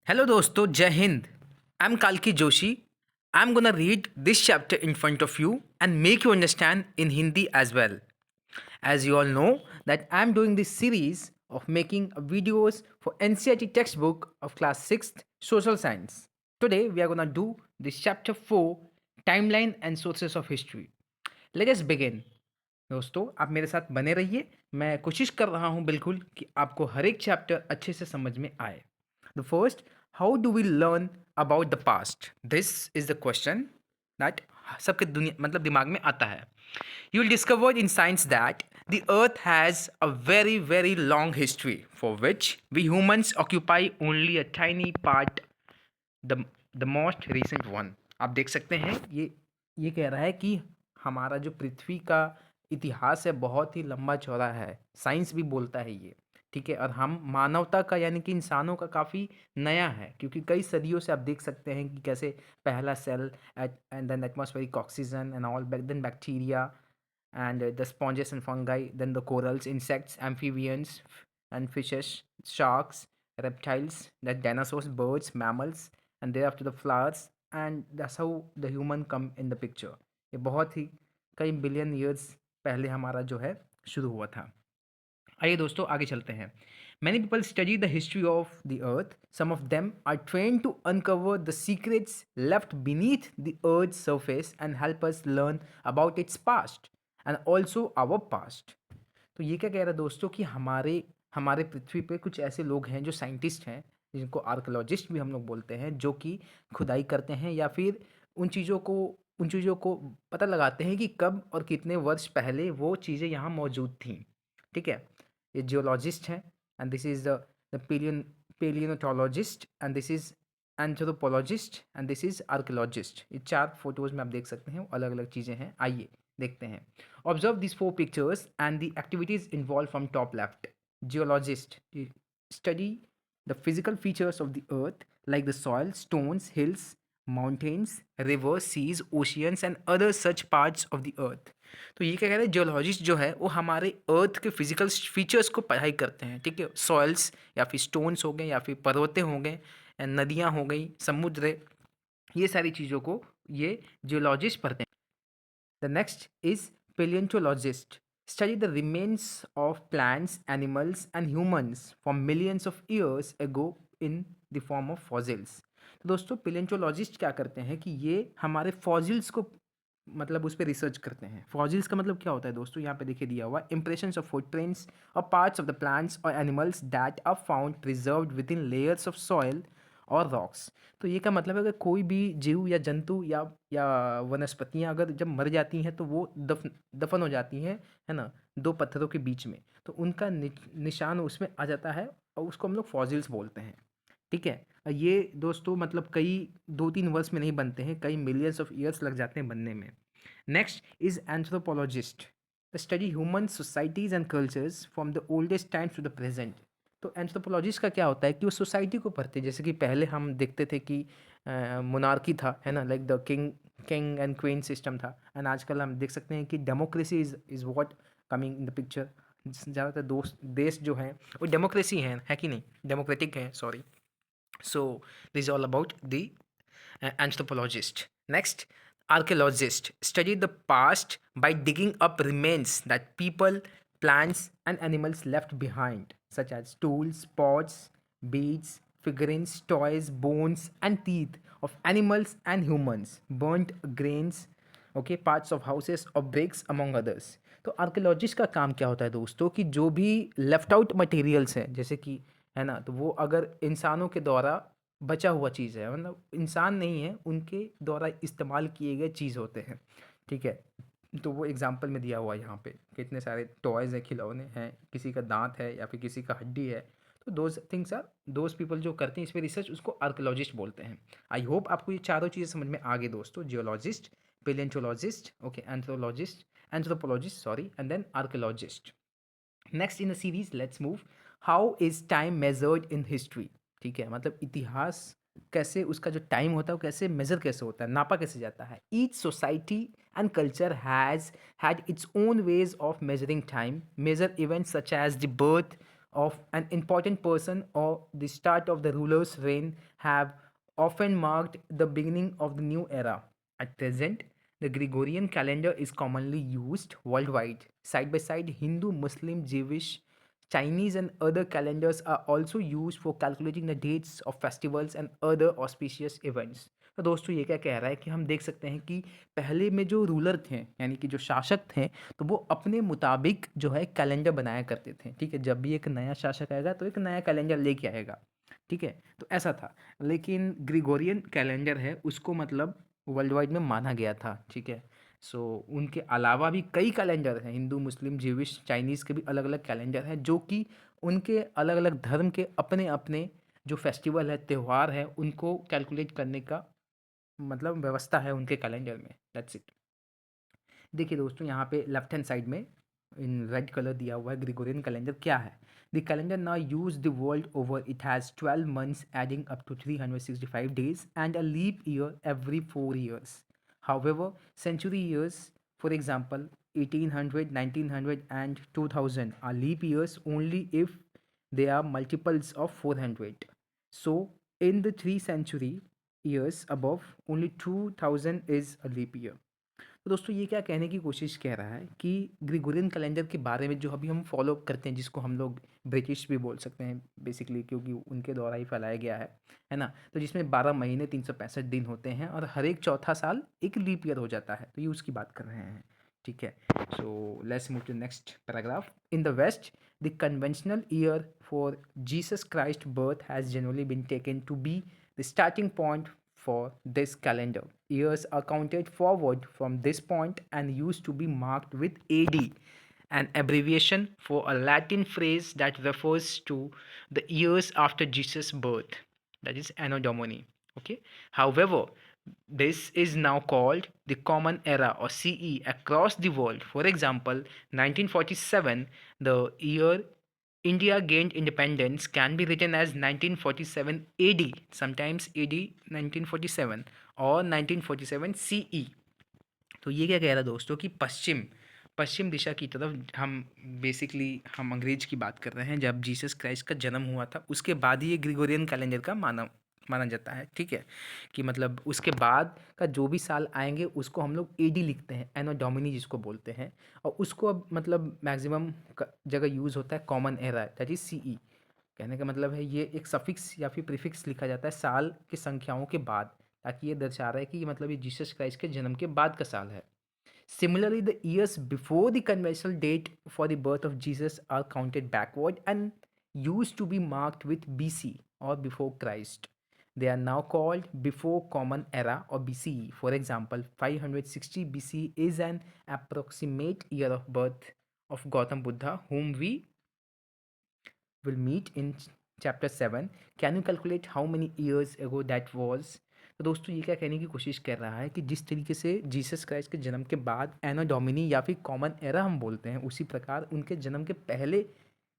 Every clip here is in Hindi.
Hello दोस्तों, जय Hind. I'm Kalki Joshi. I'm gonna read this chapter in front of you and make you understand in Hindi as well. As you all know that I'm doing this series of making videos for NCERT textbook of class 6th social science. Today we are gonna do this chapter 4 timeline and sources of history. Let us begin. दोस्तों आप मेरे साथ बने रहिए. मैं कोशिश कर रहा हूँ बिल्कुल कि आपको हर एक चैप्टर अच्छे से समझ में आए. The first, how do we learn about the past? This is the question that सबके दुनिया मतलब दिमाग में आता है. You will discover in science that the earth has a very very long history for which we humans occupy only a tiny part, the the most recent one. आप देख सकते हैं ये कह रहा है कि हमारा जो पृथ्वी का इतिहास है बहुत ही लंबा चौड़ा है. साइंस भी बोलता है ये. ठीक है. और हम मानवता का यानी कि इंसानों का काफ़ी नया है, क्योंकि कई सदियों से आप देख सकते हैं कि कैसे पहला cell and then atmospheric oxygen and all then bacteria and the sponges and fungi, then the corals, insects, amphibians, and fishes, sharks, reptiles, the dinosaurs, birds, mammals, and thereafter the flowers, and that's how the human come in the picture. ये बहुत ही कई बिलियन ईयर्स पहले हमारा जो है शुरू हुआ था. आइए दोस्तों आगे चलते हैं. Many people study the history of the earth. Some of them are trained to uncover the secrets left beneath the earth's surface and help us learn about its past and also our past. तो ये क्या कह रहा है दोस्तों कि हमारे हमारे पृथ्वी पे कुछ ऐसे लोग हैं जो साइंटिस्ट हैं, जिनको आर्कोलॉजिस्ट भी हम लोग बोलते हैं, जो कि खुदाई करते हैं या फिर उन चीज़ों को पता लगाते हैं कि कब और कितने वर्ष पहले वो चीज़ें यहाँ मौजूद थीं. ठीक है. ये जियोलॉजिस्ट हैं. And this is the paleontologist and this is anthropologist and this is archaeologist. ये 4 फोटोज़ में आप देख सकते हैं, अलग अलग चीज़ें हैं. आइए देखते हैं. Observe this 4 pictures and the activities involve from top left. Geologist study the physical features of the earth like the soil, stones, hills, mountains, rivers, seas, oceans and other such parts of the earth. तो ये क्या कह रहे हैं, जियोलॉजिस्ट जो है वो हमारे अर्थ के फिजिकल फीचर्स को पढ़ाई करते हैं. ठीक है. सॉइल्स या फिर स्टोन्स हो गए या फिर पर्वतें हो गए, नदियाँ हो गई, समुद्र, ये सारी चीज़ों को ये जियोलॉजिस्ट पढ़ते हैं. The next is paleontologist. Study the remains of plants, animals, and humans from millions of years ago in the form of fossils. तो दोस्तों पेलेंटोलॉजिस्ट क्या करते हैं कि ये हमारे फॉसिल्स को मतलब उस पर रिसर्च करते हैं. फॉसिल्स का मतलब क्या होता है दोस्तों, यहाँ पे देखिए दिया हुआ, इम्प्रेशंस ऑफ फुटप्रिंट्स और पार्ट्स ऑफ द प्लांट्स और animals that are found preserved within layers of soil और रॉक्स. तो ये का मतलब है अगर कोई भी जीव या जंतु या वनस्पतियाँ अगर जब मर जाती हैं तो वो दफन हो जाती हैं, है ना, 2 पत्थरों के बीच में, तो उनका निशान उसमें आ जाता है और उसको हम लोग फॉसिल्स बोलते हैं. ठीक है. ये दोस्तों मतलब कई 2-3 वर्ष में नहीं बनते हैं, कई मिलियंस ऑफ ईयर्स लग जाते हैं बनने में. Next is anthropologist. The study human societies and cultures from the oldest times to the present. तो एंथ्रोपोलॉजिस्ट का क्या होता है कि वो सोसाइटी को पढ़ते हैं. जैसे कि पहले हम देखते थे कि मोनार्की था, है ना, like the king king and queen system था. एंड आजकल हम देख सकते हैं कि democracy is what coming in the picture. ज़्यादातर दोस्त देश जो हैं वो डेमोक्रेसी है कि नहीं, डेमोक्रेटिक है, sorry. So this is all about the anthropologist. Next, archaeologist study the past by digging up remains that people, plants, and animals left behind, such as tools, pots, beads, figurines, toys, bones, and teeth of animals and humans, burnt grains, okay, parts of houses or bricks, among others. तो आर्कियोलॉजिस्ट का काम क्या होता है दोस्तों कि जो भी लेफ्ट आउट मटेरियल्स हैं, जैसे कि, है ना, तो वो अगर इंसानों के द्वारा बचा हुआ चीज़ है, मतलब इंसान नहीं है, उनके द्वारा इस्तेमाल किए गए चीज़ होते हैं. ठीक है. तो वो एग्जांपल में दिया हुआ है यहाँ पे. कितने सारे टॉयज़ हैं, खिलौने हैं, किसी का दांत है या फिर किसी का हड्डी है. तो those things are, those people जो करते हैं इस पर रिसर्च, उसको आर्कोलॉजिस्ट बोलते हैं. आई होप आपको ये चारों चीज़ें समझ में आ गई दोस्तों. Geologist, paleontologist, okay, anthropologist sorry, and then archaeologist. Next in the series let's move. How is time measured in history. ठीक है. मतलब इतिहास कैसे, उसका जो टाइम होता है वो कैसे मेजर कैसे होता है, नापा कैसे जाता है. Each society and culture has had its own ways of measuring time. Major events such as the birth of an important person or the start of the ruler's reign have often marked the beginning of the new era. At present, the Gregorian calendar is commonly used worldwide. Side by side, Hindu, Muslim, Jewish, Chinese, and other calendars are also used for calculating the dates of festivals and other auspicious events. तो दोस्तों ये क्या कह रहा है कि हम देख सकते हैं कि पहले में जो रूलर थे यानी कि जो शासक थे तो वो अपने मुताबिक जो है कैलेंडर बनाया करते थे। ठीक है, जब भी एक नया शासक आएगा तो एक नया कैलेंडर लेके आएगा। ठीक है, तो ऐसा था। लेकिन ग्रिगोरियन कैलेंडर है उसको मतलब वर्ल्ड वाइड में माना गया था। ठीक है, सो उनके अलावा भी कई कैलेंडर हैं, हिंदू, मुस्लिम, ज्यूइश, चाइनीज़ के भी अलग अलग कैलेंडर हैं जो कि उनके अलग अलग धर्म के अपने अपने जो फेस्टिवल है, त्यौहार है, उनको कैलकुलेट करने का मतलब व्यवस्था है उनके कैलेंडर में। That's it. देखिए दोस्तों, यहाँ पे लेफ्ट हैंड साइड में इन रेड कलर दिया हुआ है ग्रिगोरियन कैलेंडर क्या है। The calendar now use the world over, it has 12 months adding up to 365 days and a leap year every 4 years. However, century years, for example 1800, 1900 and 2000 are leap years only if they are multiples of 400. So in the 3 century years above, only 2000 is a leap year. तो दोस्तों ये क्या कहने की कोशिश कह रहा है कि ग्रिगोरियन कैलेंडर के बारे में जो अभी हम फॉलो करते हैं, जिसको हम लोग ब्रिटिश भी बोल सकते हैं बेसिकली, क्योंकि उनके द्वारा ही फैलाया गया है ना। तो जिसमें 12 महीने 365 दिन होते हैं और हर एक चौथा साल एक लीप ईयर हो जाता है, तो ये उसकी बात कर रहे हैं। ठीक है, so let's move to next paragraph. In the west, the conventional year for Jesus Christ birth has generally been taken to be the starting point for this calendar. Years are counted forward from this point and used to be marked with AD, an abbreviation for a Latin phrase that refers to the years after Jesus' birth, that is Anno Domini. Okay. However, this is now called the Common Era or CE across the world. For example, 1947, the year India gained independence can be written as 1947 AD, sometimes AD 1947 और 1947 CE। तो ये क्या कह रहा है दोस्तों कि पश्चिम पश्चिम दिशा की तरफ हम बेसिकली हम अंग्रेज की बात कर रहे हैं। जब जीसस क्राइस्ट का जन्म हुआ था उसके बाद ही ये ग्रिगोरियन कैलेंडर का माना माना जाता है। ठीक है, कि मतलब उसके बाद का जो भी साल आएंगे उसको हम लोग एडी लिखते हैं, एनो डोमिनी जिसको बोलते हैं। और उसको अब मतलब मैक्सिमम जगह यूज़ होता है common era, that is CE. कहने का मतलब है ये एक सफिक्स या फिर प्रीफिक्स लिखा जाता है साल की संख्याओं के बाद, ताकि ये दर्शा रहा है कि ये मतलब ये जीसस क्राइस्ट के जन्म के बाद का साल है। Similarly, the years before the conventional date for the birth of Jesus are counted backward and used to be marked with BC or before Christ. They are now called before Common Era or BCE. For example, 560 BCE is an approximate year of birth of Gautam Buddha, whom we will meet in chapter 7. Can you calculate how many years ago that was? तो दोस्तों ये क्या कहने की कोशिश कर रहा है कि जिस तरीके से जीसस क्राइस्ट के जन्म के बाद एनो डोमिनी या फिर कॉमन एरा हम बोलते हैं, उसी प्रकार उनके जन्म के पहले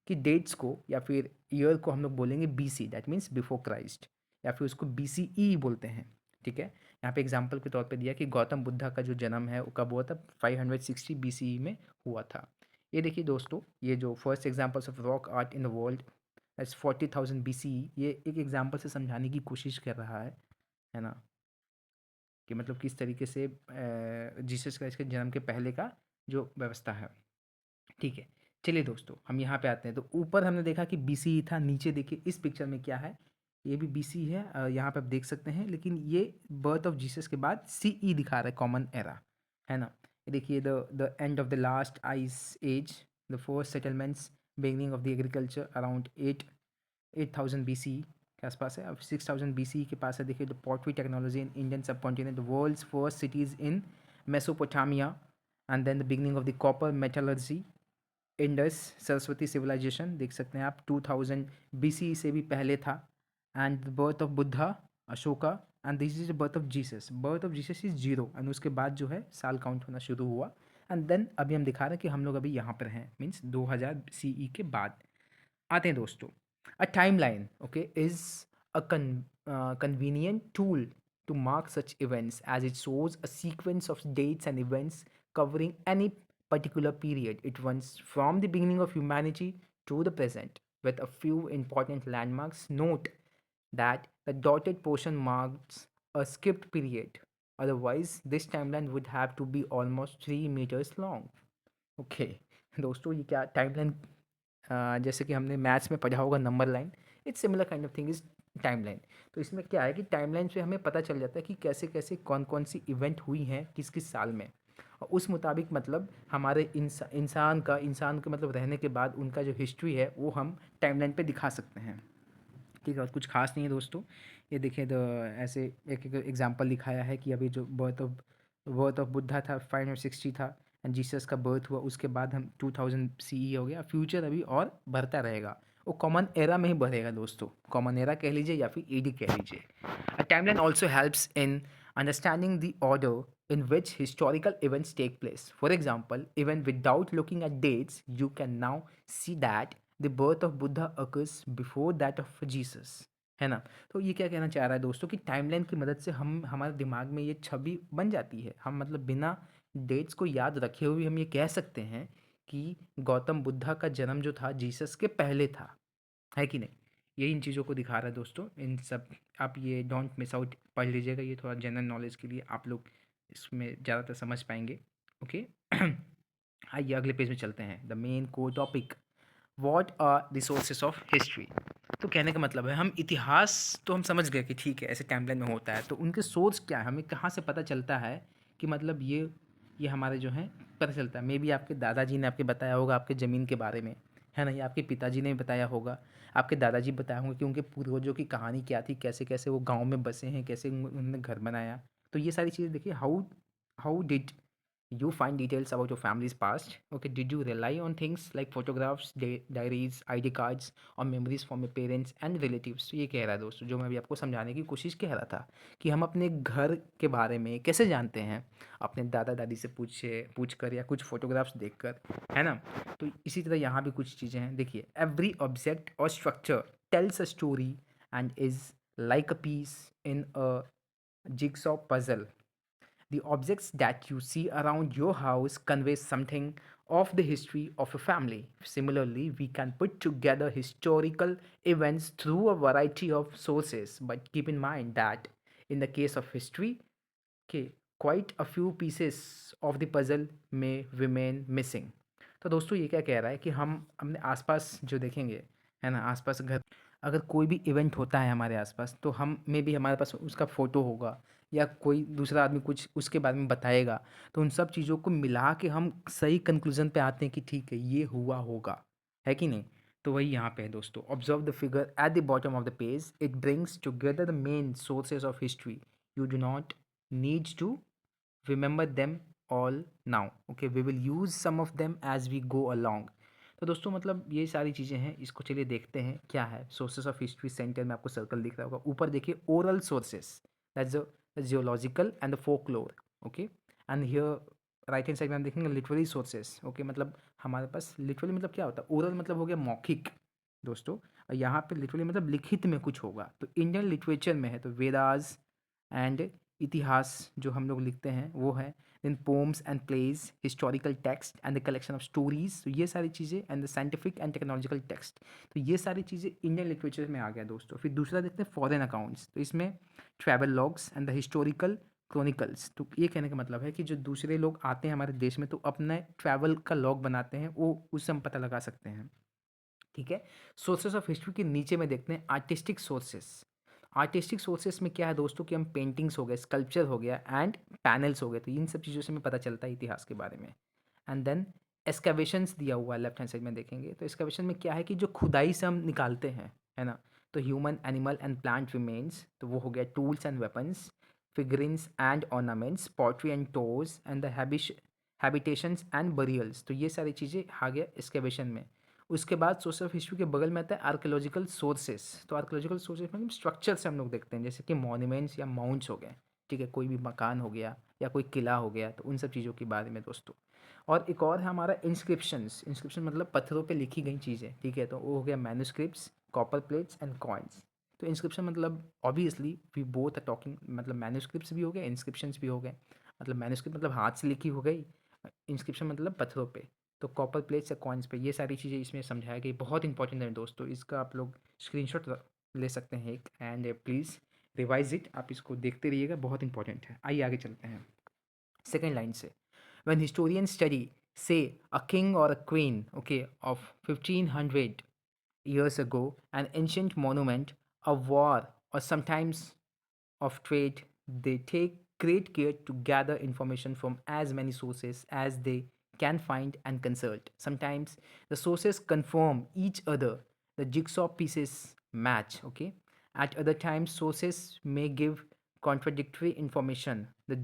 की डेट्स को या फिर ईयर को हम लोग बोलेंगे BC, that means before Christ, या फिर उसको बीसीई बोलते हैं। ठीक है, यहाँ पे एग्जाम्पल के तौर पे दिया कि गौतम बुद्धा का जो जन्म है वो कब हुआ था, 560 बीसीई में हुआ था। ये देखिए दोस्तों, ये जो first examples of rock art in the world as 40,000 BCE, ये एक एग्जाम्पल से समझाने की कोशिश कर रहा है ना, कि मतलब किस तरीके से जीसस क्राइस्ट के जन्म के पहले का जो व्यवस्था है। ठीक है, चलिए दोस्तों हम यहाँ पे आते हैं। तो ऊपर हमने देखा कि BCE था, नीचे देखिए इस पिक्चर में क्या है, ये भी BC है, यहाँ पे आप देख सकते हैं, लेकिन ये बर्थ ऑफ जीसस के बाद CE दिखा रहा है, कॉमन एरा, है ना। ये देखिए the end of the last ice age, the first settlements, beginning of the agriculture around 8000 BCE के आसपास है। अब 6000 BCE के पास है, देखिए the pottery technology in Indian subcontinent, the world's first cities in Mesopotamia, and then the beginning of the copper metallurgy, Indus Saraswati civilisation देख सकते हैं आप 2000 BCE से भी पहले था, and the birth of Buddha, Ashoka, and this is the birth of Jesus is 0, and उसके बाद जो है साल काउंट होना शुरू हुआ। एंड देन अभी हम दिखा रहे हैं कि हम लोग अभी यहाँ पर हैं, मीन्स 2000 CE के बाद आते हैं दोस्तों। अ timeline okay is a convenient tool to mark such events, as it shows a sequence of dates and events covering any particular period. It runs from the beginning of humanity to the present. with a few important landmarks. Note that the dotted portion marks a skipped period. Otherwise, this timeline would have to be almost 3 meters long. Okay दोस्तों ये क्या टाइमलाइन जैसे कि हमने मैथ्स में पढ़ा होगा number line, it's similar kind of thing is timeline. तो इसमें क्या है कि टाइमलाइन से हमें पता चल जाता है कि कैसे कैसे कौन कौन सी इवेंट हुई हैं किस किस साल में, और उस मुताबिक मतलब हमारे इंसान के मतलब रहने के बाद उनका जो हिस्ट्री है वो हम टाइमलाइन पे दिखा सकते हैं। ठीक है, और कुछ खास नहीं है दोस्तों। ये देखिए तो ऐसे एक एक एग्जांपल दिखाया है कि अभी जो बर्थ ऑफ बुद्धा था 560 था, एंड जीसस का बर्थ हुआ उसके बाद हम 2000 सीई हो गया। फ्यूचर अभी और बढ़ता रहेगा, वो कॉमन एरा में ही बढ़ेगा दोस्तों, कॉमन एरा कह लीजिए या फिर ईडी कह लीजिए। A timeline also helps in understanding the order in which historical events take place. For example, even without looking at dates, you can now see that the birth of Buddha occurs before that of Jesus. है ना? तो ये क्या कहना चाह रहा है दोस्तों कि टाइमलाइन की मदद से हम हमारे दिमाग में ये छवि बन जाती है। हम मतलब बिना डेट्स को याद रखे हुए हम ये कह सकते हैं कि गौतम बुद्धा का जन्म जो था जीसस के पहले था, है कि नहीं? ये इन चीज़ों को दिखा रहा है दोस्तों, इन सब आप ये डोंट मिस आउट पढ़ लीजिएगा, ये थोड़ा जनरल नॉलेज के लिए आप लोग इसमें ज़्यादातर समझ पाएंगे। ओके आइए अगले पेज में चलते हैं। The main core topic, what are resources of history. तो कहने का मतलब है हम इतिहास तो हम समझ गए कि ठीक है ऐसे टाइमलाइन में होता है, तो उनके सोर्स क्या है, हमें कहाँ से पता चलता है कि मतलब ये हमारे जो हैं पता चलता है। मे बी आपके दादाजी ने आपके बताया होगा आपके ज़मीन के बारे में, है ना, या आपके पिताजी ने बताया होगा, आपके दादाजी बताए होंगे कि उनके पूर्वजों की कहानी क्या थी, कैसे कैसे वो गाँव में बसे हैं, कैसे उन्होंने घर बनाया। तो ये सारी चीज़ें देखिए, how how did you find details about your family's past. Okay, did you rely on things like photographs, diaries, ID cards और memories from your parents and relatives? तो ये कह रहा है दोस्तों, जो मैं अभी आपको समझाने की कोशिश कह रहा था कि हम अपने घर के बारे में कैसे जानते हैं, अपने दादा दादी से पूछ कर या कुछ फोटोग्राफ्स देख कर, है ना। तो इसी तरह यहाँ भी कुछ चीज़ें हैं। देखिए, एवरी ऑब्जेक्ट और structure tells a story and is like a piece in a jigsaw puzzle. The objects that you see around your house convey something of the history of a family. Similarly, we can put together historical events through a variety of sources, but keep in mind that in the case of history, okay, quite a few pieces of the puzzle may remain missing. तो दोस्तों ये क्या कह रहा है कि हम अपने आसपास जो देखेंगे, है ना, आसपास घर अगर कोई भी इवेंट होता है हमारे आसपास, तो हम में भी हमारे पास उसका फ़ोटो होगा या कोई दूसरा आदमी कुछ उसके बारे में बताएगा, तो उन सब चीज़ों को मिला के हम सही कंक्लूजन पे आते हैं कि ठीक है ये हुआ होगा, है कि नहीं। तो वही यहाँ पे है दोस्तों। Observe the figure at the bottom of the page, it brings together the main sources of history. You do not needs to remember them all now. Okay, we will use some of them as we go along. तो दोस्तों मतलब ये सारी चीज़ें हैं, इसको चलिए देखते हैं क्या है। सोर्सेस ऑफ हिस्ट्री सेंटर में आपको सर्कल दिख रहा होगा, ऊपर देखिए oral sources, that's the geological and the folklore. Okay, and here right hand side में हम देखेंगे लिटरेरी सोर्सेस। ओके, मतलब हमारे पास लिटरली मतलब क्या होता है, ओरल मतलब हो गया मौखिक दोस्तों, और यहाँ पे लिटरली मतलब लिखित में कुछ होगा। तो इंडियन लिटरेचर में है तो वेदास एंड इतिहास जो हम लोग लिखते हैं वो है, then poems and plays, historical text and the collection of stories, तो ये सारी चीज़ें, and the scientific and technological text. तो ये सारी चीज़ें इंडियन लिटरेचर में आ गया दोस्तों। फिर दूसरा देखते हैं फॉरेन अकाउंट्स, तो इसमें travel logs and the historical chronicles. तो ये कहने का मतलब है कि जो दूसरे लोग आते हैं हमारे देश में तो अपने ट्रैवल का लॉग बनाते हैं, वो उससे हम पता लगा सकते हैं। ठीक है, सोर्सेस ऑफ हिस्ट्री के नीचे में देखते हैं आर्टिस्टिक सोर्सेस। आर्टिस्टिक सोर्सेस में क्या है दोस्तों कि हम पेंटिंग्स हो गए, स्कल्पचर हो गया एंड पैनल्स हो गए, तो इन सब चीज़ों से हमें पता चलता है इतिहास के बारे में। एंड देन एक्सकवेशंस दिया हुआ है लेफ्ट हैंड साइड में देखेंगे, तो एक्सकवेशन में क्या है कि जो खुदाई से हम निकालते हैं, है ना, तो human animal and plant remains, तो वो हो गया tools and weapons, figurines and ornaments, pottery and toys and the habitations and burials, तो ये सारी चीज़ें आ गया एक्सकवेशन में। उसके बाद सोर्स ऑफ हिस्ट्री के बगल में आता है आर्कोलॉजिकल सोर्सेस। तो आर्कोलॉजिकल सोर्सेस में स्ट्रक्चर से हम लोग देखते हैं, जैसे कि मॉन्यूमेंट्स या माउंट्स हो गए, ठीक है, कोई भी मकान हो गया या कोई किला हो गया, तो उन सब चीज़ों के बारे में दोस्तों। और एक और है हमारा इंस्क्रिप्शंस। इंस्क्रिप्शन मतलब पत्थरों पे लिखी गई चीज़ें, ठीक है, तो वो हो गया manuscripts, copper plates and coins. तो इंस्क्रिप्शन मतलब obviously we both are talking, मतलब मैन्यूस्क्रिप्ट्स भी हो गए, इंस्क्रिप्शंस भी हो गए। मतलब मैन्यूस्क्रिप्ट मतलब हाथ से लिखी हो गई, इंस्क्रिप्शन मतलब पत्थरों पे। तो कॉपर प्लेट्स या कॉइन्स पे ये सारी चीज़ें इसमें समझाया गई, बहुत इंपॉर्टेंट है दोस्तों। इसका आप लोग स्क्रीनशॉट ले सकते हैं एक, एंड प्लीज़ रिवाइज इट, आप इसको देखते रहिएगा, बहुत इंपॉर्टेंट है। आइए आगे चलते हैं सेकेंड लाइन से। When historians study, say, a king or a queen, okay, of 1500 years ago, an ancient monument, a war, or sometimes of trade, they take great care to gather information from as many sources as they can find and consult. Sometimes the sources confirm each other, the jigsaw pieces match, okay? At other times, sources may give contradictory information. The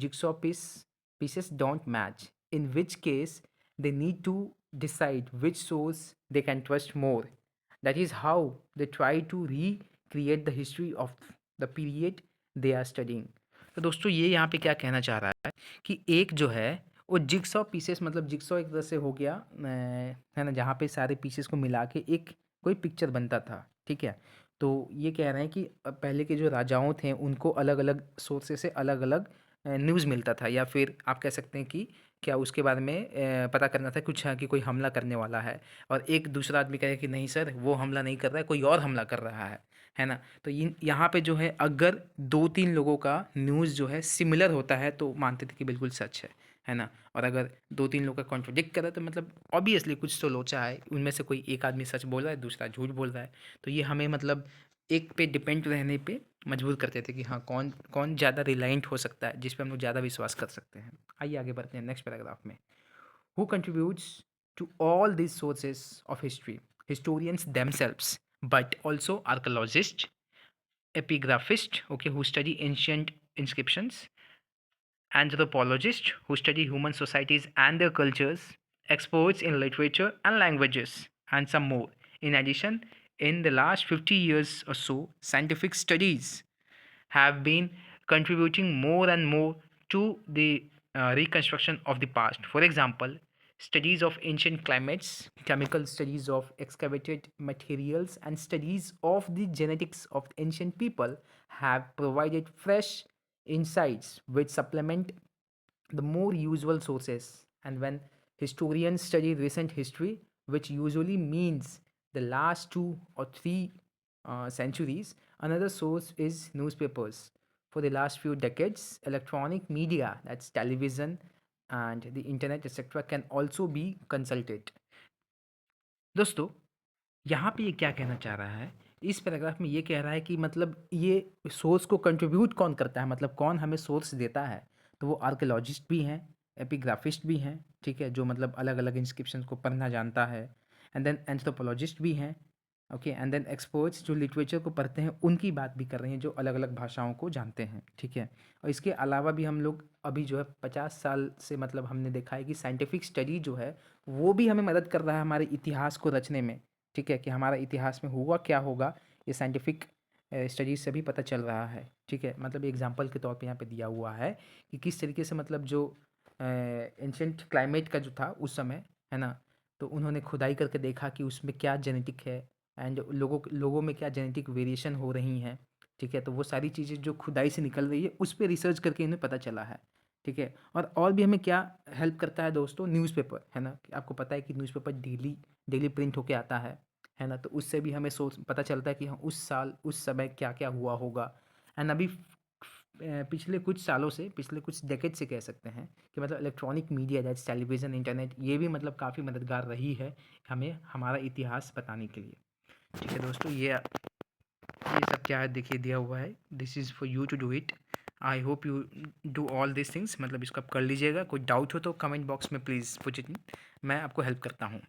pieces don't match, in which case they need to decide which source they can trust more. That is how they try to recreate the history of the period they are studying. तो दोस्तों ये यहाँ पे क्या कहना चाह रहा है कि एक जो है वो जिक्सॉ पीसेस, मतलब जिक्सॉ एक तरह से हो गया है ना, जहाँ पे सारे पीसेस को मिला के एक कोई पिक्चर बनता था, ठीक है। तो ये कह रहे हैं कि पहले के जो राजाओं थे उनको अलग अलग सोर्सेस से अलग अलग न्यूज़ मिलता था, या फिर आप कह सकते हैं कि क्या उसके बारे में पता करना था कुछ, हाँ, कि कोई हमला करने वाला है, और एक दूसरा आदमी कहे कि नहीं सर वो हमला नहीं कर रहा है, कोई और हमला कर रहा है ना। तो यहाँ पे जो है अगर 2-3 लोगों का न्यूज़ जो है सिमिलर होता है तो मानते थे कि बिल्कुल सच है ना। और अगर 2-3 लोग का कॉन्ट्रोडिक्ट कर रहा है तो मतलब ऑब्वियसली कुछ तो लोचा है, उनमें से कोई एक आदमी सच बोल रहा है, दूसरा झूठ बोल रहा है। तो ये हमें मतलब एक पे डिपेंड रहने पे मजबूर करते थे कि हाँ कौन कौन ज़्यादा रिलायंट हो सकता है, जिस पे हम लोग ज़्यादा विश्वास कर सकते हैं। आइए आगे बढ़ते हैं नेक्स्ट पैराग्राफ में। Who contributes to all these sources of history? Historians themselves, but also archaeologists, epigraphists, okay, who study ancient inscriptions, anthropologists who study human societies and their cultures, experts in literature and languages, and some more. In addition, in the last 50 years or so, scientific studies have been contributing more and more to the reconstruction of the past. For example, studies of ancient climates, chemical studies of excavated materials, and studies of the genetics of ancient people have provided fresh insights which supplement the more usual sources. And when historians study recent history, which usually means the last 2 or 3 centuries, another source is newspapers. For the last few decades, electronic media, that's television and the internet, etc., can also be consulted. दोस्तों यहाँ पे ये क्या कहना चाह रहा है, इस पैराग्राफ में ये कह रहा है कि मतलब ये सोर्स को कंट्रीब्यूट कौन करता है, मतलब कौन हमें सोर्स देता है। तो वो आर्कियोलॉजिस्ट भी हैं, एपिग्राफिस्ट भी हैं, ठीक है, जो मतलब अलग अलग इंस्क्रिप्शंस को पढ़ना जानता है। एंड देन एंथ्रोपोलॉजिस्ट भी हैं, ओके, एंड देन एक्सपर्ट्स जो लिटरेचर को पढ़ते हैं उनकी बात भी कर रहे हैं, जो अलग अलग भाषाओं को जानते हैं, ठीक है। और इसके अलावा भी हम लोग अभी जो है 50 साल से मतलब हमने देखा है कि साइंटिफिक स्टडी जो है वो भी हमें मदद कर रहा है हमारे इतिहास को रचने में, ठीक है, कि हमारा इतिहास में हुआ क्या होगा, ये साइंटिफिक स्टडीज से भी पता चल रहा है, ठीक है। मतलब एग्जांपल के तौर पे यहाँ पे दिया हुआ है कि किस तरीके से मतलब जो एंशेंट क्लाइमेट का जो था उस समय, है ना, तो उन्होंने खुदाई करके देखा कि उसमें क्या जेनेटिक है, एंड लोगों में क्या जेनेटिक वेरिएशन हो रही हैं, ठीक है। तो वो सारी चीज़ें जो खुदाई से निकल रही है उस पर रिसर्च करके इन्हें पता चला है, ठीक है। और भी हमें क्या हेल्प करता है दोस्तों, न्यूज़पेपर, है ना, कि आपको पता है कि न्यूज़पेपर डेली डेली प्रिंट होके आता है ना। तो उससे भी हमें सोच पता चलता है कि हाँ उस साल उस समय क्या क्या हुआ होगा। एंड अभी पिछले कुछ सालों से, पिछले कुछ डेकेड से कह सकते हैं कि मतलब इलेक्ट्रॉनिक मीडिया जैसे टेलीविज़न, इंटरनेट, ये भी मतलब काफ़ी मददगार रही है हमें हमारा इतिहास बताने के लिए, ठीक है दोस्तों। ये सब क्या है देखिए दिया हुआ है, this is for you to do it. I hope you do all this things, मतलब इसको आप कर लीजिएगा। कोई डाउट हो तो कमेंट बॉक्स में प्लीज़ पुट इट, मैं आपको हेल्प करता हूँ।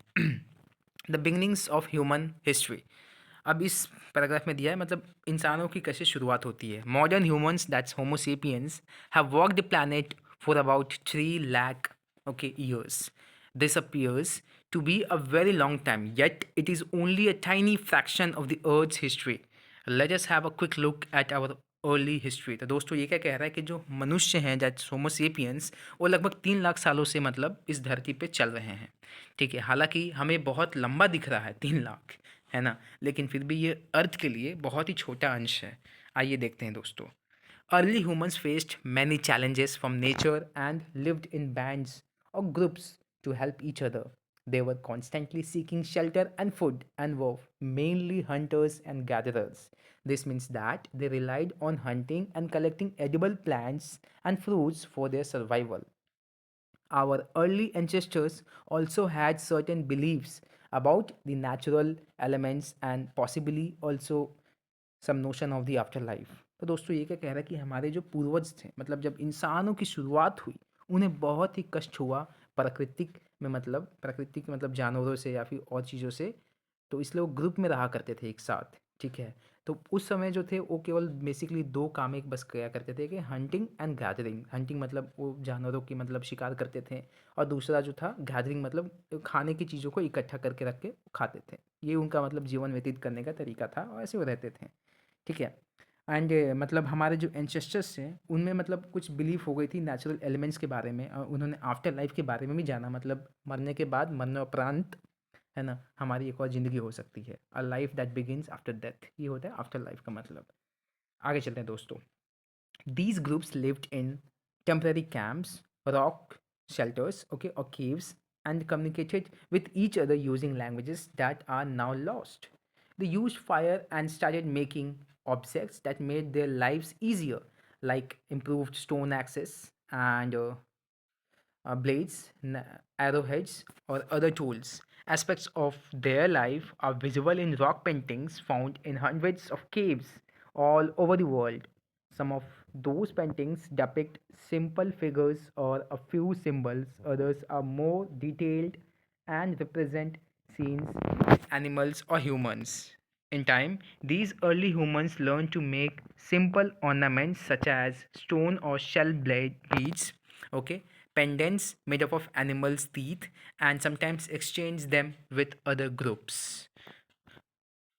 The beginnings of human history, अब इस पैराग्राफ में दिया है मतलब इंसानों की कैसे शुरुआत होती है। Modern humans, that's Homo sapiens, have walk the planet for about 3 lakh okay years. This appears to be a very long time, yet it is only a tiny fraction of the earth's history. Let us have a quick look at our early history. तो दोस्तों ये क्या कह रहा है कि जो मनुष्य हैं दैट्स होमोसेपियंस, वो लगभग 3 लाख सालों से मतलब इस धरती पे चल रहे हैं, ठीक है। हालांकि हमें बहुत लंबा दिख रहा है 3 लाख, है ना, लेकिन फिर भी ये अर्थ के लिए बहुत ही छोटा अंश है। आइए देखते हैं दोस्तों। Early humans faced many challenges from nature and lived in bands और groups to help each other. They were constantly seeking shelter and food and were mainly hunters and gatherers. This means that they relied on hunting and collecting edible plants and fruits for their survival. Our early ancestors also had certain beliefs about the natural elements and possibly also some notion of the afterlife. तो दोस्तों ये क्या कह रहा है कि हमारे जो पूर्वज थे, मतलब जब इंसानों की शुरुआत हुई, उन्हें बहुत ही कष्ट हुआ प्राकृतिक में, मतलब प्राकृतिक मतलब जानवरों से या फिर और चीज़ों से। तो इसलिए वो ग्रुप में रहा करते थे एक साथ, ठीक है। तो उस समय जो थे वो केवल बेसिकली दो काम एक बस किया करते थे कि हंटिंग एंड गैदरिंग। हंटिंग मतलब वो जानवरों की मतलब शिकार करते थे, और दूसरा जो था गैदरिंग मतलब खाने की चीज़ों को इकट्ठा करके रख के खाते थे। ये उनका मतलब जीवन व्यतीत करने का तरीका था, और ऐसे वो रहते थे, ठीक है। एंड मतलब हमारे जो एंसेस्टर्स हैं उनमें मतलब कुछ बिलीफ हो गई थी नेचुरल एलिमेंट्स के बारे में, और उन्होंने आफ्टर लाइफ के बारे में भी जाना, मतलब मरने के बाद, मरणोपरांत, है ना, हमारी एक और ज़िंदगी हो सकती है। A life that begins after death, ये होता है आफ्टर लाइफ का मतलब। आगे चलते हैं दोस्तों। These groups lived in temporary camps, rock shelters, okay, or caves, and communicated with each other using languages that are now lost. They used fire and started making objects that made their lives easier, like improved stone axes and blades, arrowheads, or other tools. Aspects of their life are visible in rock paintings found in hundreds of caves all over the world. Some of those paintings depict simple figures or a few symbols, others are more detailed and represent scenes, animals, or humans. In time, these early humans learned to make simple ornaments such as stone or shell beads, okay, pendants made up of animals' teeth, and sometimes exchange them with other groups.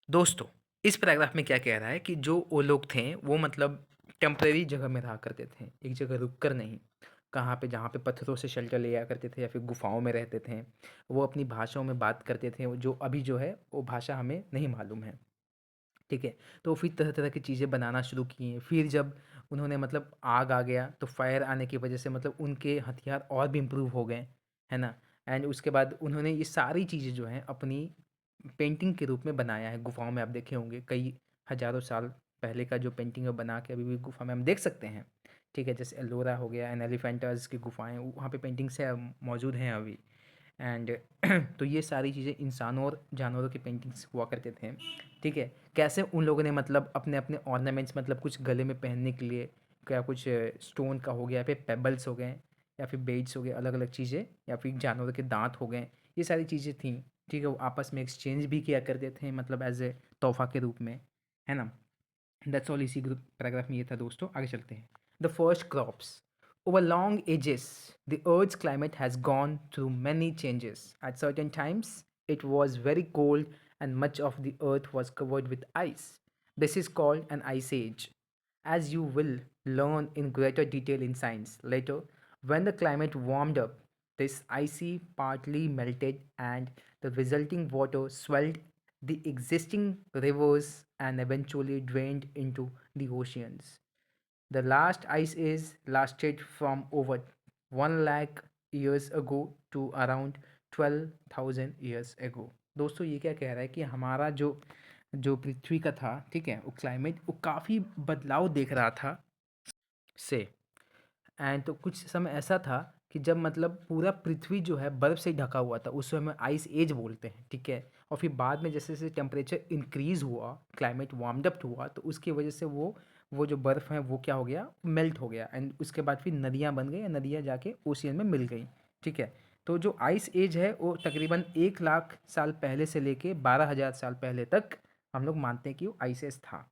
दोस्तों, इस पैराग्राफ में क्या कह रहा है कि जो वो लोग थे वो मतलब टेम्परेरी जगह में रहा करते थे, एक जगह रुक कर नहीं। कहाँ पे, जहाँ पे पत्थरों से शेल्टर लिया करते थे या फिर गुफाओं में रहते थे। वो अपनी भाषाओं में बात करते थे, जो अभी जो है वो भाषा हमें नहीं मालूम है, ठीक है। तो फिर तरह तरह की चीज़ें बनाना शुरू किए। फिर जब उन्होंने मतलब आग आ गया तो फायर आने की वजह से मतलब उनके हथियार और भी इम्प्रूव हो गए, है ना। एंड उसके बाद उन्होंने ये सारी चीज़ें जो हैं अपनी पेंटिंग के रूप में बनाया है। गुफाओं में आप देखे होंगे कई हज़ारों साल पहले का जो पेंटिंग है बना के अभी भी गुफा में हम देख सकते हैं, ठीक है। जैसे एलोरा हो गया एंड एलिफेंटास की गुफाएं, वहाँ पे पेंटिंग्स है मौजूद हैं अभी। एंड तो ये सारी चीज़ें इंसानों और जानवरों की पेंटिंग्स हुआ करते थे, ठीक है। कैसे उन लोगों ने मतलब अपने अपने ऑर्नामेंट्स, मतलब कुछ गले में पहनने के लिए, क्या कुछ स्टोन का हो गया, या फिर पेबल्स हो गए, या फिर बेड्स हो गए, अलग अलग चीज़ें, या फिर जानवरों के दांत हो गए, ये सारी चीज़ें थी, ठीक है। वो आपस में एक्सचेंज भी किया करते थे, मतलब एज ए तोहफा के रूप में, है ना। दैट्स ऑल इसी ग्रुप पैराग्राफ में ये था दोस्तों। आगे चलते हैं। The first crops. Over long ages, the Earth's climate has gone through many changes. At certain times, it was very cold and much of the Earth was covered with ice. This is called an ice age, as you will learn in greater detail in science. Later, when the climate warmed up, this icy partly melted and the resulting water swelled the existing rivers and eventually drained into the oceans. The last ice age lasted from over 1 lakh years ago to around 12,000 years ago. दोस्तों ये क्या कह रहा है कि हमारा जो जो पृथ्वी का था, ठीक है, वो क्लाइमेट वो काफ़ी बदलाव देख रहा था से। एंड तो कुछ समय ऐसा था कि जब मतलब पूरा पृथ्वी जो है बर्फ़ से ढका हुआ था, उस समय आइस एज बोलते हैं, ठीक है। और फिर बाद में जैसे जैसे टेम्परेचर इंक्रीज़ हुआ, क्लाइमेट वार्म्ड अप हुआ, तो उसकी वजह से वो जो बर्फ़ है वो क्या हो गया, मेल्ट हो गया। एंड उसके बाद फिर नदियाँ बन गई, नदियाँ जाके ओशियन में मिल गई, ठीक है। तो जो आइस एज है वो तकरीबन 1 लाख साल पहले से लेके 12,000 साल पहले तक हम लोग मानते हैं कि वो आइस एज था,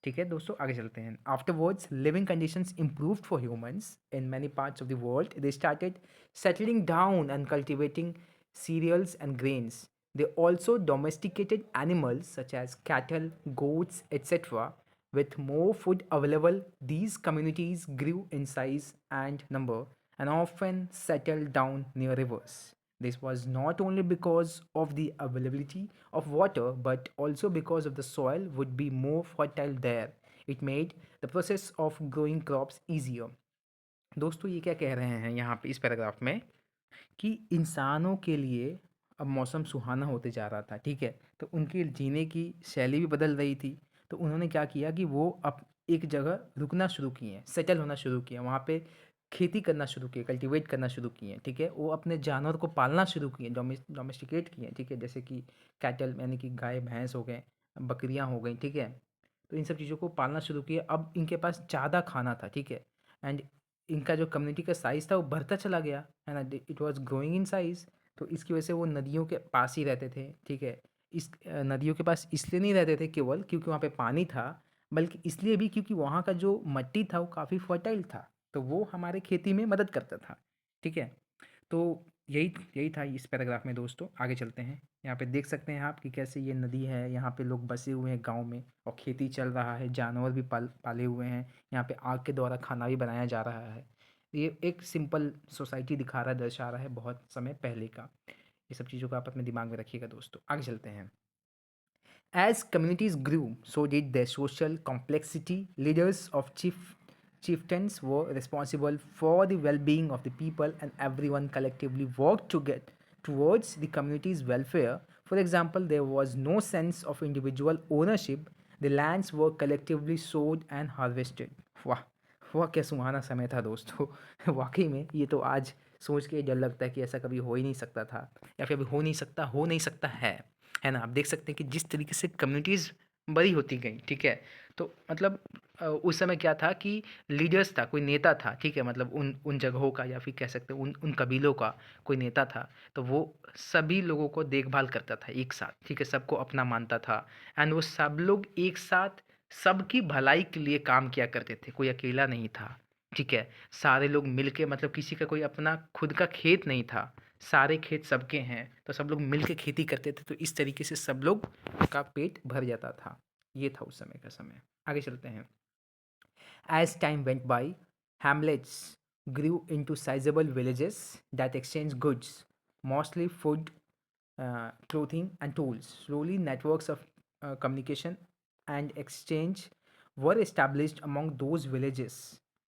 ठीक है दोस्तों। आगे चलते हैं। Afterwards living conditions improved for humans in many parts of the world. They started settling down and cultivating cereals and grains. They also domesticated animals such as cattle, goats, etc. With more food available, these communities grew in size and number and often settled down near rivers. This was not only because of the availability of water but also because of the soil would be more fertile there. It made the process of growing crops easier. दोस्तों ये क्या कह रहे हैं यहाँ पे इस पैराग्राफ में कि इंसानों के लिए अब मौसम सुहाना होते जा रहा था, ठीक है? तो उनकी जीने की शैली भी बदल रही थी, तो उन्होंने क्या किया कि वो अब एक जगह रुकना शुरू किए, सेटल होना शुरू किए, वहाँ पे खेती करना शुरू किए, कल्टीवेट करना शुरू किए, ठीक है? वो अपने जानवर को पालना शुरू किए, डोमेस्टिकेट किए, ठीक है? जैसे कि कैटल यानी कि गाय, भैंस हो गए, बकरियाँ हो गई, ठीक है? तो इन सब चीज़ों को पालना शुरू किए। अब इनके पास ज़्यादा खाना था, ठीक है? एंड इनका जो कम्युनिटी का साइज़ था वो बढ़ता चला गया, है ना? It was growing in size. तो इसकी वजह से वो नदियों के पास ही रहते थे, ठीक है? नदियों के पास इसलिए नहीं रहते थे केवल क्योंकि वहाँ पे पानी था, बल्कि इसलिए भी क्योंकि वहाँ का जो मिट्टी था वो काफ़ी फर्टाइल था, तो वो हमारे खेती में मदद करता था, ठीक है? तो यही यही था इस पैराग्राफ में दोस्तों। आगे चलते हैं। यहाँ पे देख सकते हैं आप कि कैसे ये नदी है, यहाँ पे लोग बसे हुए हैं गाँव में और खेती चल रहा है, जानवर भी पाले हुए हैं, यहाँ पे आग के द्वारा खाना भी बनाया जा रहा है। ये एक सिंपल सोसाइटी दिखा रहा है, दर्शा रहा है बहुत समय पहले का। ये सब चीज़ों को आप अपने दिमाग में रखिएगा दोस्तों। आगे चलते हैं। As communities grew, so did their social complexity. Leaders of chieftains were responsible for the well-being of the people, and everyone collectively worked to get towards the community's welfare. For example, there was no sense of individual ownership. The lands were collectively sowed and harvested. वाह, वाह क्या सुहाना समय था दोस्तों। वाकई में ये तो आज सोच के डर लगता है कि ऐसा कभी हो ही नहीं सकता था, या फिर अभी हो नहीं सकता है ना? आप देख सकते हैं कि जिस तरीके से कम्युनिटीज़ बड़ी होती गई, ठीक है? तो मतलब उस समय क्या था कि लीडर्स था, कोई नेता था, ठीक है? मतलब उन उन जगहों का, या फिर कह सकते हैं उन उन कबीलों का कोई नेता था, तो वो सभी लोगों को देखभाल करता था एक साथ, ठीक है? सबको अपना मानता था, एंड वो सब लोग एक साथ सबकी भलाई के लिए काम किया करते थे, कोई अकेला नहीं था, ठीक है? सारे लोग मिल के, मतलब किसी का कोई अपना खुद का खेत नहीं था, सारे खेत सबके हैं, तो सब लोग मिल के खेती करते थे, तो इस तरीके से सब लोग का पेट भर जाता था। ये था उस समय का समय। आगे चलते हैं। As time went by, hamlets grew into sizable villages that exchanged goods, mostly food, clothing, and tools. Slowly, networks of communication and exchange were established among those villages,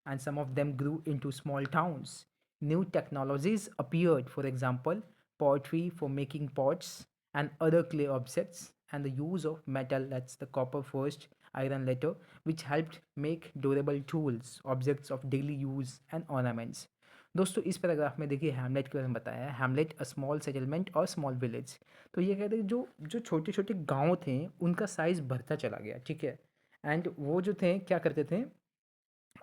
and some of them grew into small towns. New technologies appeared, for example, pottery for making pots and other clay objects, and the use of metal, that's the copper first, iron later, which helped make durable tools, objects of daily use, and ornaments. दोस्तों इस पैराग्राफ में देखिए हैमलेट के बारे में बताया है। हैमलेट अ स्मॉल सेटलमेंट और स्मॉल विलेज। तो ये कहते हैं जो जो छोटे छोटे गांव थे उनका साइज़ बढ़ता चला गया, ठीक है? एंड वो जो थे क्या करते थे,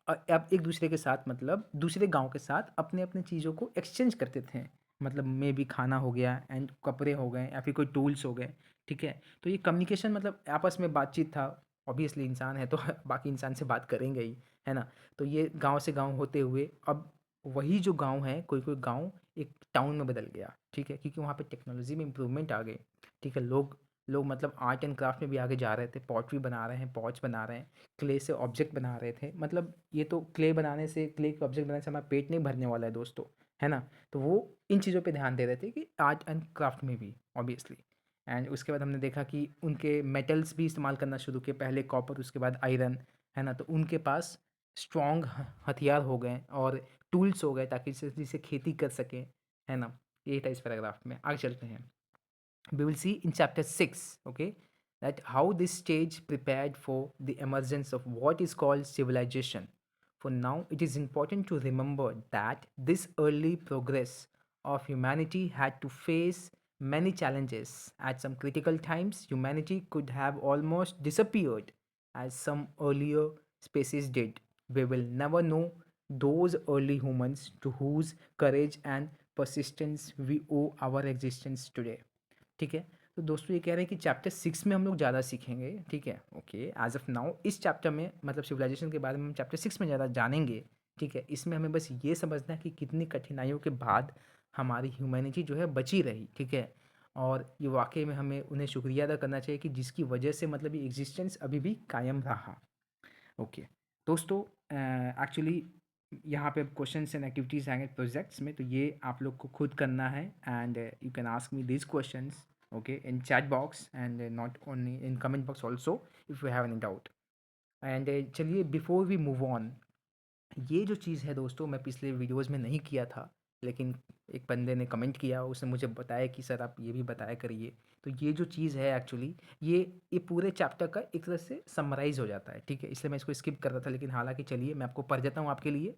अब एक दूसरे के साथ, मतलब दूसरे गांव के साथ अपने अपने चीज़ों को एक्सचेंज करते थे। मतलब मे भी खाना हो गया, एंड कपड़े हो गए, या फिर कोई टूल्स हो गए, ठीक है? तो ये कम्युनिकेशन, मतलब आपस में बातचीत था। ऑब्वियसली इंसान है तो बाकी इंसान से बात करेंगे ही, है ना? तो ये गांव से गांव होते हुए अब वही जो गांव है, कोई कोई गांव एक टाउन में बदल गया, ठीक है? क्योंकि वहाँ पे टेक्नोलॉजी में इम्प्रूवमेंट आ गई, ठीक है? लोग लोग मतलब आर्ट एंड क्राफ्ट में भी आगे जा रहे थे, पॉटरी बना रहे हैं, पॉट्स बना रहे हैं, क्ले से ऑब्जेक्ट बना रहे थे। मतलब ये तो क्ले बनाने से, क्ले के ऑब्जेक्ट बनाने से हमारा पेट नहीं भरने वाला है दोस्तों, है ना? तो वो इन चीज़ों पे ध्यान दे रहे थे कि आर्ट एंड क्राफ्ट में भी ऑब्वियसली। एंड उसके बाद हमने देखा कि उनके मेटल्स भी इस्तेमाल करना शुरू किए, पहले कॉपर, उसके बाद आयरन, है ना? तो उनके पास स्ट्रॉन्ग हथियार हो गए और टूल्स हो गए ताकि जिससे खेती कर सकें, है ना? यही था इस पैराग्राफ में। आगे चलते हैं। We will see in chapter 6, okay, that how this stage prepared for the emergence of what is called civilization. For now, it is important to remember that this early progress of humanity had to face many challenges. At some critical times, humanity could have almost disappeared, as some earlier species did. We will never know those early humans to whose courage and persistence we owe our existence today. ठीक है? तो दोस्तों ये कह रहे हैं कि चैप्टर 6 में हम लोग ज़्यादा सीखेंगे, ठीक है? ओके, एज़ ऑफ़ नाउ इस चैप्टर में, मतलब सिविलाइज़ेशन के बारे में हम चैप्टर 6 में ज़्यादा जानेंगे, ठीक है? इसमें हमें बस ये समझना है कि कितनी कठिनाइयों के बाद हमारी ह्यूमैनिटी जो है बची रही, ठीक है? और ये वाक़ई में हमें उन्हें शुक्रिया अदा करना चाहिए कि जिसकी वजह से मतलब ये एग्ज़िस्टेंस अभी भी कायम रहा। ओके, दोस्तों एक्चुअली यहाँ पे क्वेश्चंस एंड एक्टिविटीज़ आएंगे प्रोजेक्ट्स में, तो ये आप लोग को खुद करना है, and you can ask me this questions, okay, in chat box and not only in comment box also if you have any doubt. And चलिए बिफोर वी मूव ऑन, ये जो चीज़ है दोस्तों मैं पिछले वीडियोज़ में नहीं किया था, लेकिन एक बंदे ने कमेंट किया, उसने मुझे बताया कि सर आप ये भी बताया करिए। तो ये जो चीज़ है एक्चुअली, ये पूरे चैप्टर का एक तरह से समराइज़ हो जाता है, ठीक है? इसलिए मैं इसको स्किप कर रहा था, लेकिन हालाँकि चलिए मैं आपको पढ़ देता हूँ आपके लिए।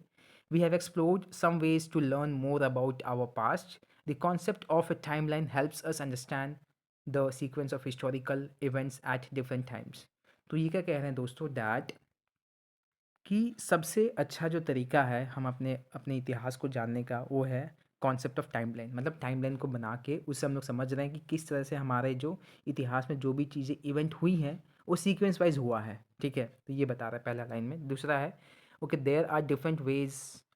We have explored some ways to learn more about our past. The concept of a timeline helps us understand the sequence of historical events at different times. तो ये क्या कह रहे हैं दोस्तों, दैट कि सबसे अच्छा जो तरीका है हम अपने अपने इतिहास को जानने का, वो है कॉन्सेप्ट ऑफ टाइमलाइन। मतलब टाइमलाइन को बना के उससे हम लोग समझ रहे हैं कि किस तरह से हमारे जो इतिहास में जो भी चीज़ें इवेंट हुई हैं वो सीक्वेंस वाइज हुआ है, ठीक है? तो ये बता रहा है पहला लाइन में। दूसरा है, okay, there are different ways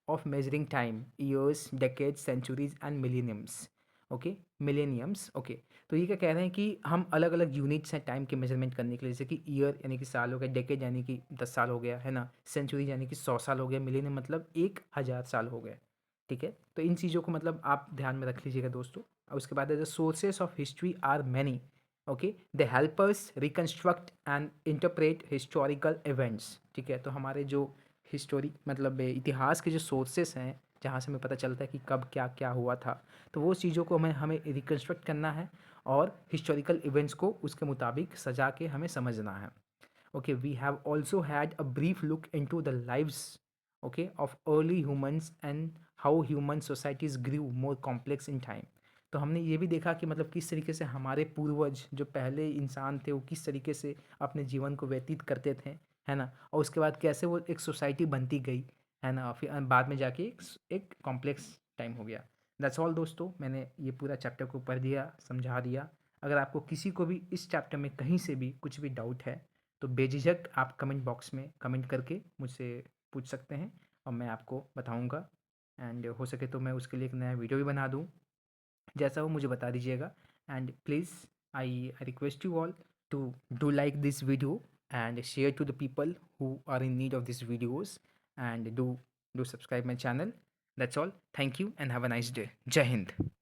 of measuring time, years, decades, centuries and millenniums. Okay, millenniums, okay. तो ये क्या कह रहे हैं कि हम अलग अलग यूनिट्स हैं टाइम के मेजरमेंट करने के लिए, जैसे कि ईयर यानी कि साल हो गया, डेकेड यानी कि 10 साल हो गया, है ना? सेंचुरी यानी कि 100 साल हो गया, मिलेनियम मतलब 1000 साल हो गए, ठीक है? तो इन चीज़ों को मतलब आप ध्यान में रख लीजिएगा दोस्तों। और उसके बाद the sources of history are many. Okay, they help us reconstruct and interpret historical events, ठीक है? तो हमारे जो हिस्टोरी मतलब इतिहास के जो सोर्सेस हैं, जहाँ से हमें पता चलता है कि कब क्या क्या हुआ था, तो वो चीज़ों को हमें हमें रिकन्स्ट्रक्ट करना है और हिस्टोरिकल इवेंट्स को उसके मुताबिक सजा के हमें समझना है। Okay, we have also had a brief look into the lives, okay, of early humans and how human societies grew more complex in time. तो हमने ये भी देखा कि मतलब किस तरीके से हमारे पूर्वज जो पहले इंसान थे वो किस तरीके से अपने जीवन को व्यतीत करते थे, है ना? और उसके बाद कैसे वो एक सोसाइटी बनती गई, है ना? फिर बाद में जाके एक कॉम्प्लेक्स टाइम हो गया। दैट्स ऑल दोस्तों, मैंने ये पूरा चैप्टर को पढ़ दिया, समझा दिया। अगर आपको किसी को भी इस चैप्टर में कहीं से भी कुछ भी डाउट है तो बेझिझक आप कमेंट बॉक्स में कमेंट करके मुझसे पूछ सकते हैं और मैं आपको बताऊंगा। एंड हो सके तो मैं उसके लिए एक नया वीडियो भी बना दूं, जैसा हो मुझे बता दीजिएगा। And please, I request you all to do like this video and share to the people who are in need of this videos and do subscribe my channel. That's all, thank you and have a nice day. जय हिंद।